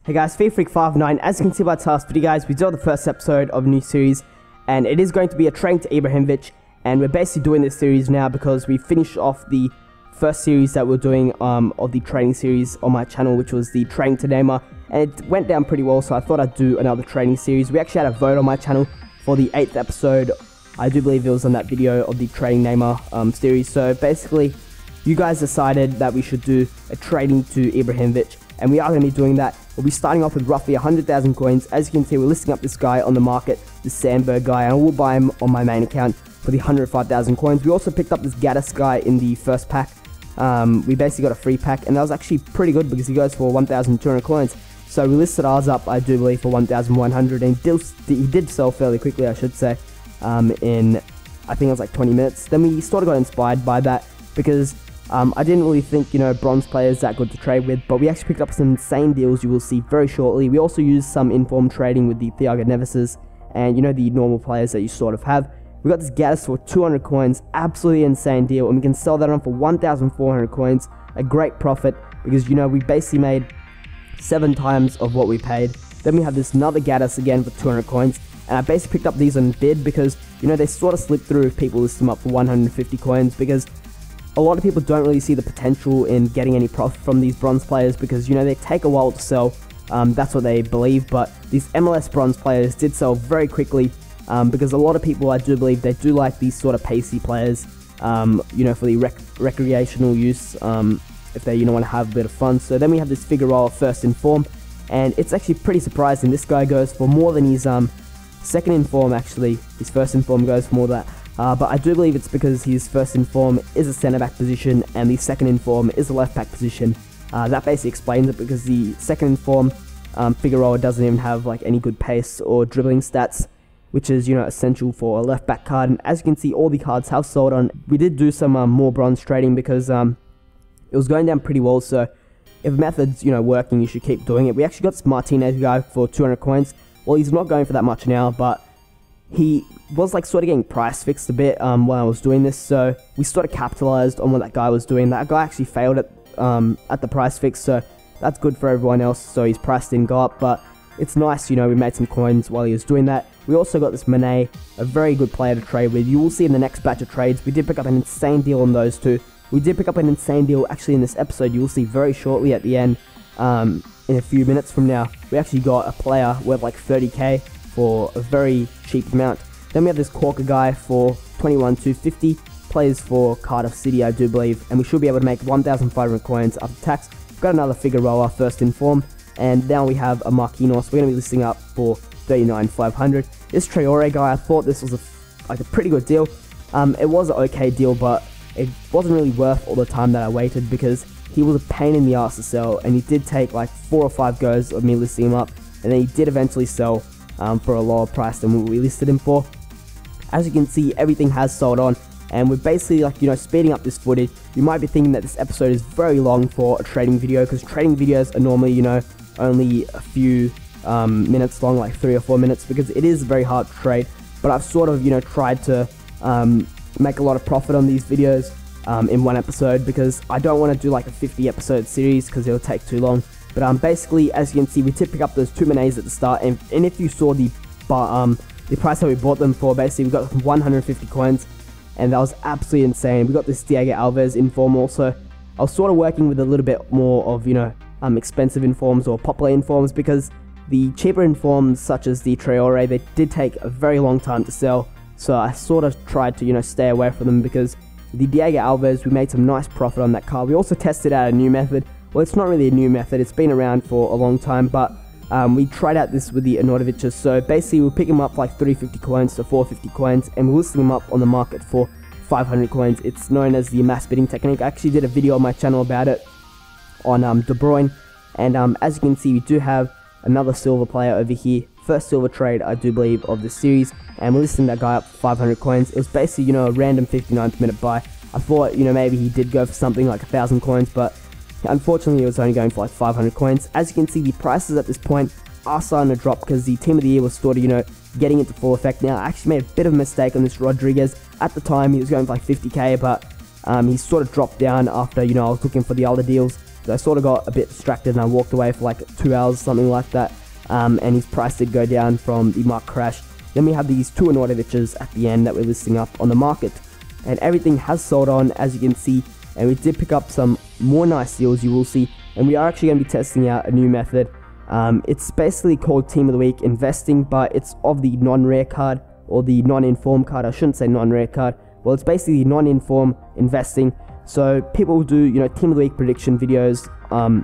Hey guys, FreeFreak59. As you can see by the last video, guys, we did the first episode of a new series, and it is going to be a train to Ibrahimovic, and we're basically doing this series now because we finished off the first series that we're doing of the training series on my channel, which was the train to Neymar, and it went down pretty well, so I thought I'd do another training series. We actually had a vote on my channel for the 8th episode. I do believe it was on that video of the training Neymar series. So basically, you guys decided that we should do a trading to Ibrahimovic, and we are going to be doing that. We'll be starting off with roughly 100,000 coins. As you can see, we're listing up this guy on the market, the Sandberg guy, and I will buy him on my main account for the 105,000 coins. We also picked up this Gaddis guy in the first pack. We basically got a free pack, and that was actually pretty good because he goes for 1,200 coins. So we listed ours up, I do believe, for 1,100, and he did sell fairly quickly, I should say, in, I think it was like 20 minutes. Then we sort of got inspired by that because I didn't really think, bronze players that good to trade with, but we actually picked up some insane deals you will see very shortly. We also used some informed trading with the Thiago Neveses and, the normal players that you sort of have. We got this Gaddis for 200 coins, absolutely insane deal, and we can sell that on for 1,400 coins, a great profit, because, we basically made 7 times of what we paid. Then we have this another Gaddis again for 200 coins, and I basically picked up these on bid because, they sort of slip through if people list them up for 150 coins, because a lot of people don't really see the potential in getting any profit from these bronze players because, they take a while to sell. That's what they believe, but these MLS bronze players did sell very quickly because a lot of people, I do believe, they do like these sort of pacey players, for the recreational use, if they, want to have a bit of fun. So then we have this Figueroa first in form, and it's actually pretty surprising. This guy goes for more than his second in form, actually. His first in form goes for more than that. But I do believe it's because his first in form is a centre-back position and the second in form is a left-back position. That basically explains it, because the second in form, Figueroa doesn't even have like any good pace or dribbling stats, which is, essential for a left-back card. And as you can see, all the cards have sold on. We did do some more bronze trading because it was going down pretty well, so if the method's, working, you should keep doing it. We actually got this Martinez guy for 200 coins. Well, he's not going for that much now, but he was like sort of getting price fixed a bit when I was doing this, so we sort of capitalized on what that guy was doing. That guy actually failed at the price fix, so that's good for everyone else, so his price didn't go up, but it's nice, we made some coins while he was doing that. We also got this Manet, a very good player to trade with. You will see in the next batch of trades, we did pick up an insane deal on those two. We did pick up an insane deal actually in this episode. You will see very shortly at the end, in a few minutes from now. We actually got a player worth like 30k for a very cheap amount. Then we have this Corker guy for 21,250, plays for Cardiff City, I do believe, and we should be able to make 1,500 coins after tax. We've got another Figueroa first in form, and now we have a Marquinhos. We're going to be listing up for 39,500. This Traore guy, I thought this was a pretty good deal. It was an okay deal, but it wasn't really worth all the time that I waited because he was a pain in the ass to sell, and he did take like 4 or 5 goes of me listing him up, and then he did eventually sell for a lower price than what we listed him for. As you can see, everything has sold on, and we're basically like, speeding up this footage. You might be thinking that this episode is very long for a trading video, because trading videos are normally, only a few minutes long, like 3 or 4 minutes, because it is very hard to trade. But I've sort of, tried to make a lot of profit on these videos in one episode, because I don't want to do like a 50 episode series because it'll take too long. But basically, as you can see, we did pick up those 2 Manets at the start, and if you saw the price that we bought them for, basically we got 150 coins, and that was absolutely insane. We got this Diego Alves inform also. I was sort of working with a little bit more of, expensive informs or popular informs, because the cheaper informs, such as the Traore, they did take a very long time to sell. So I sort of tried to, stay away from them, because the Diego Alves, we made some nice profit on that card. We also tested out a new method. Well, it's not really a new method, it's been around for a long time, but we tried out this with the Ibrahimovic. So basically we'll pick him up like 350 coins to 450 coins, and we're listing him up on the market for 500 coins. It's known as the mass bidding technique. I actually did a video on my channel about it on De Bruyne, and as you can see, we do have another silver player over here. First silver trade, I do believe, of the series, and we're listing that guy up for 500 coins. It was basically, a random 59th minute buy. I thought, maybe he did go for something like 1,000 coins, but unfortunately, it was only going for like 500 coins. As you can see, the prices at this point are starting to drop because the team of the year was sort of, getting into full effect now. I actually made a bit of a mistake on this Rodriguez. At the time, he was going for like 50k, but he sort of dropped down after, I was looking for the other deals. because I sort of got a bit distracted and I walked away for like 2 hours, something like that. And his price did go down from the market crash. Then we have these 2 Ibrahimovics at the end that we're listing up on the market, and everything has sold on, as you can see. And we did pick up some more nice deals, you will see, and we are actually going to be testing out a new method. It's basically called Team of the Week investing, but it's of the non-rare card, or the non-inform card. I shouldn't say non-rare card. Well, it's basically non-inform investing. So people do, you know, Team of the Week prediction videos on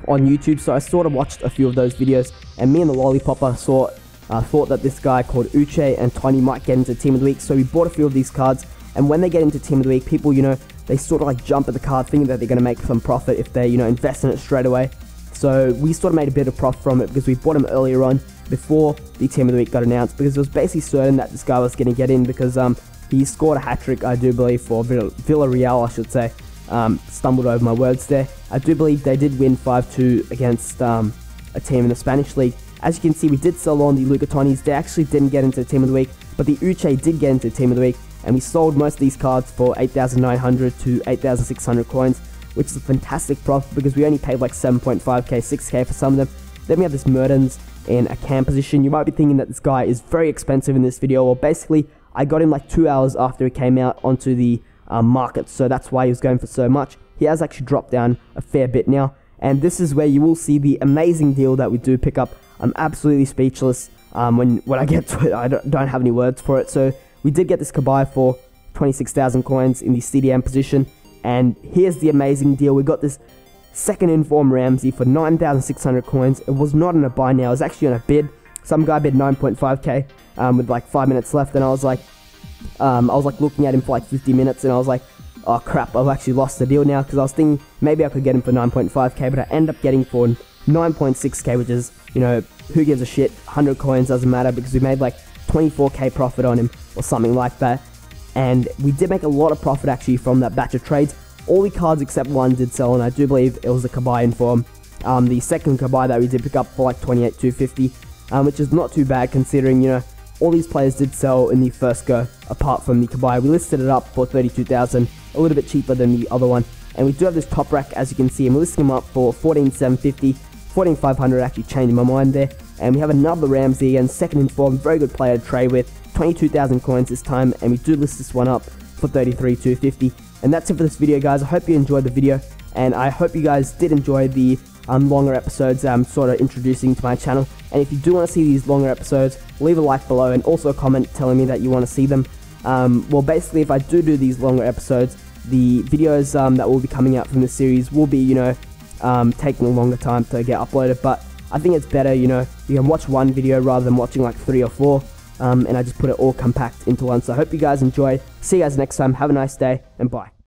YouTube. So I sort of watched a few of those videos, and me and the Lollipopper thought that this guy called Uche and Tiny might get into Team of the Week. So we bought a few of these cards, and when they get into Team of the Week, people, you know, they sort of like jump at the card thinking that they're going to make some profit if they, you know, invest in it straight away. So we sort of made a bit of profit from it because we bought him earlier on before the Team of the Week got announced, because it was basically certain that this guy was going to get in, because he scored a hat-trick, I do believe, for Villarreal, I should say. Stumbled over my words there. I do believe they did win 5-2 against a team in the Spanish league. As you can see, we did sell on the Lucatonis. They actually didn't get into the Team of the Week, but the Uche did get into the Team of the Week, and we sold most of these cards for 8,900 to 8,600 coins, which is a fantastic profit because we only paid like 7.5k, 6k for some of them. Then we have this Mertens in a cam position. You might be thinking that this guy is very expensive in this video. Well, basically, I got him like 2 hours after he came out onto the market, so that's why he was going for so much. He has actually dropped down a fair bit now, and this is where you will see the amazing deal that we do pick up. I'm absolutely speechless when I get to it. I don't have any words for it. So we did get this Kabay for 26,000 coins in the CDM position, and here's the amazing deal. We got this second inform Ramsey for 9,600 coins. It was not on a buy now, it was actually on a bid. Some guy bid 9.5k with like 5 minutes left, and I was like looking at him for like 50 minutes, and I was like, oh crap, I've actually lost the deal now, because I was thinking maybe I could get him for 9.5k, but I end up getting for 9.6k, which is, you know, who gives a shit. 100 coins doesn't matter, because we made like 24k profit on him or something like that. And we did make a lot of profit actually from that batch of trades. All the cards except one did sell, and I do believe it was the Kabay inform. The second Kabay that we did pick up for like 28,250, which is not too bad considering, you know, all these players did sell in the first go, apart from the Kabay. We listed it up for 32,000, a little bit cheaper than the other one. And we do have this top rack, as you can see, and we're listing him up for 14,750, 14,500, actually changed my mind there. And we have another Ramsey, and second inform, very good player to trade with, 22,000 coins this time, and we do list this one up for 33,250. And that's it for this video, guys. I hope you enjoyed the video, and I hope you guys did enjoy the longer episodes I'm sort of introducing to my channel. And if you do want to see these longer episodes, leave a like below and also a comment telling me that you want to see them. Well, basically, if I do these longer episodes, the videos that will be coming out from this series will be, you know, taking a longer time to get uploaded. But I think it's better, you know, you can watch one video rather than watching like 3 or 4. And I just put it all compact into one. So I hope you guys enjoy. See you guys next time. Have a nice day, and bye.